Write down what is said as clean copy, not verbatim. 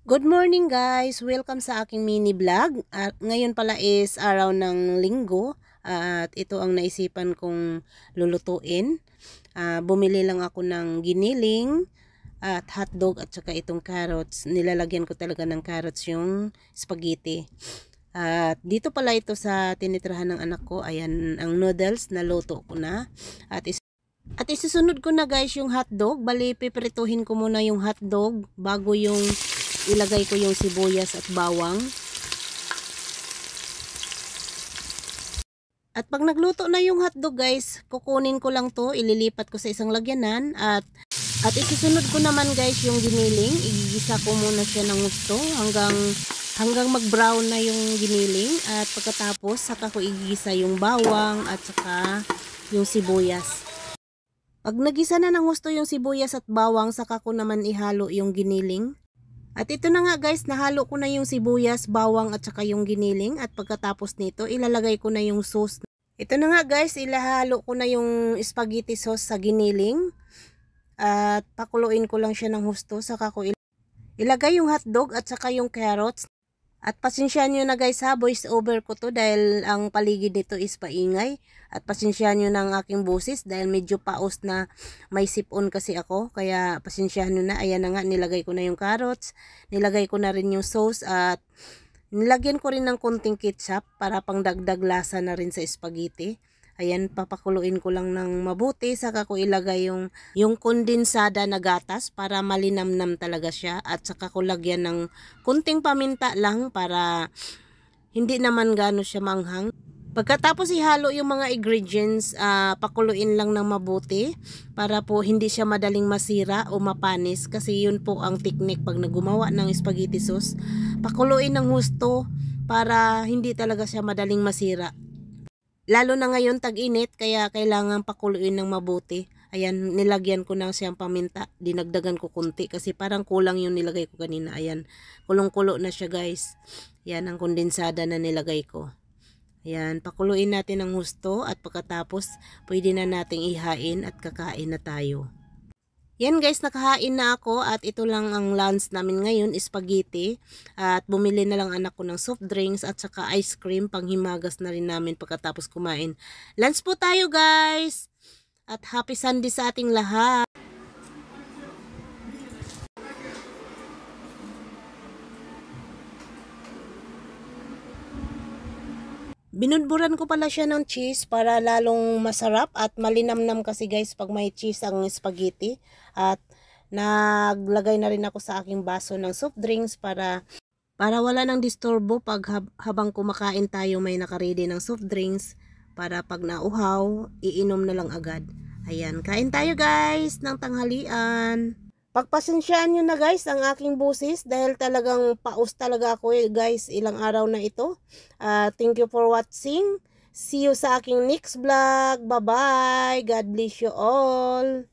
Good morning guys! Welcome sa aking mini vlog. At ngayon pala is araw ng linggo at ito ang naisipan kong lulutuin. Bumili lang ako ng giniling at hotdog at saka itong carrots. Nilalagyan ko talaga ng carrots yung spaghetti. At dito pala ito sa tinitrahan ng anak ko. Ayan ang noodles na luto ko na. At isusunod ko na guys yung hotdog. Bali piprituhin ko muna yung hotdog bago yung ilagay ko yung sibuyas at bawang. At pag nagluto na yung hotdog guys, kukunin ko lang to, ililipat ko sa isang lagyanan at isusunod ko naman guys yung giniling. Igigisa ko muna siya ng gusto hanggang mag-brown na yung giniling at pagkatapos saka ko igigisa yung bawang at saka yung sibuyas. Pag nagisa na ng gusto yung sibuyas at bawang, saka ko naman ihalo yung giniling. At ito na nga guys, nahalo ko na yung sibuyas, bawang at saka yung giniling. At pagkatapos nito, ilalagay ko na yung sauce. Ito na nga guys, ilahalo ko na yung spaghetti sauce sa giniling. At pakuluin ko lang siya ng husto. Saka ko ilagay yung hotdog at saka yung carrots. At pasensyahan nyo na guys ha, voice over ko to dahil ang paligid nito is paingay. At pasensyahan nyo na ang aking boses dahil medyo paos na may sipon kasi ako. Kaya pasensyahan nyo na, ayan na nga, nilagay ko na yung carrots. Nilagay ko na rin yung sauce at nilagyan ko rin ng konting ketchup para pang dagdag lasa na rin sa spaghetti. Ayan, papakuluin ko lang ng mabuti. Saka ko ilagay yung kondensada na gatas para malinamnam talaga siya. At saka ko lagyan ng kunting paminta lang para hindi naman gano siya manghang. Pagkatapos ihalo yung mga ingredients, pakuluin lang ng mabuti para po hindi siya madaling masira o mapanis. Kasi yun po ang technique pag nagumawa ng spaghetti sauce. Pakuluin ng husto para hindi talaga siya madaling masira. Lalo na ngayon tag-init kaya kailangan pakuluin ng mabuti. Ayan, nilagyan ko na siyang paminta. Dinagdagan ko kunti kasi parang kulang yung nilagay ko kanina. Ayan, kulong-kulo na siya guys. Yan ang kondensada na nilagay ko. Ayan, pakuluin natin ng husto at pagkatapos pwede na nating ihain at kakain na tayo. Yan guys, nakahain na ako at ito lang ang lunch namin ngayon, spaghetti. At bumili na lang anak ko ng soft drinks at saka ice cream, panghimagas na rin namin pagkatapos kumain. Lunch po tayo guys! At happy Sunday sa ating lahat! Binudburan ko pala siya ng cheese para lalong masarap at malinamnam kasi guys pag may cheese ang spaghetti. At naglagay na rin ako sa aking baso ng soft drinks para wala nang disturbo pag habang kumakain tayo may nakaredy ng soft drinks para pag nauhaw, iinom na lang agad. Ayan, kain tayo guys ng tanghalian. Pagpasensyaan nyo na guys ang aking busis dahil talagang paus talaga ako guys ilang araw na ito. Thank you for watching. See you sa aking next vlog. Bye bye. God bless you all.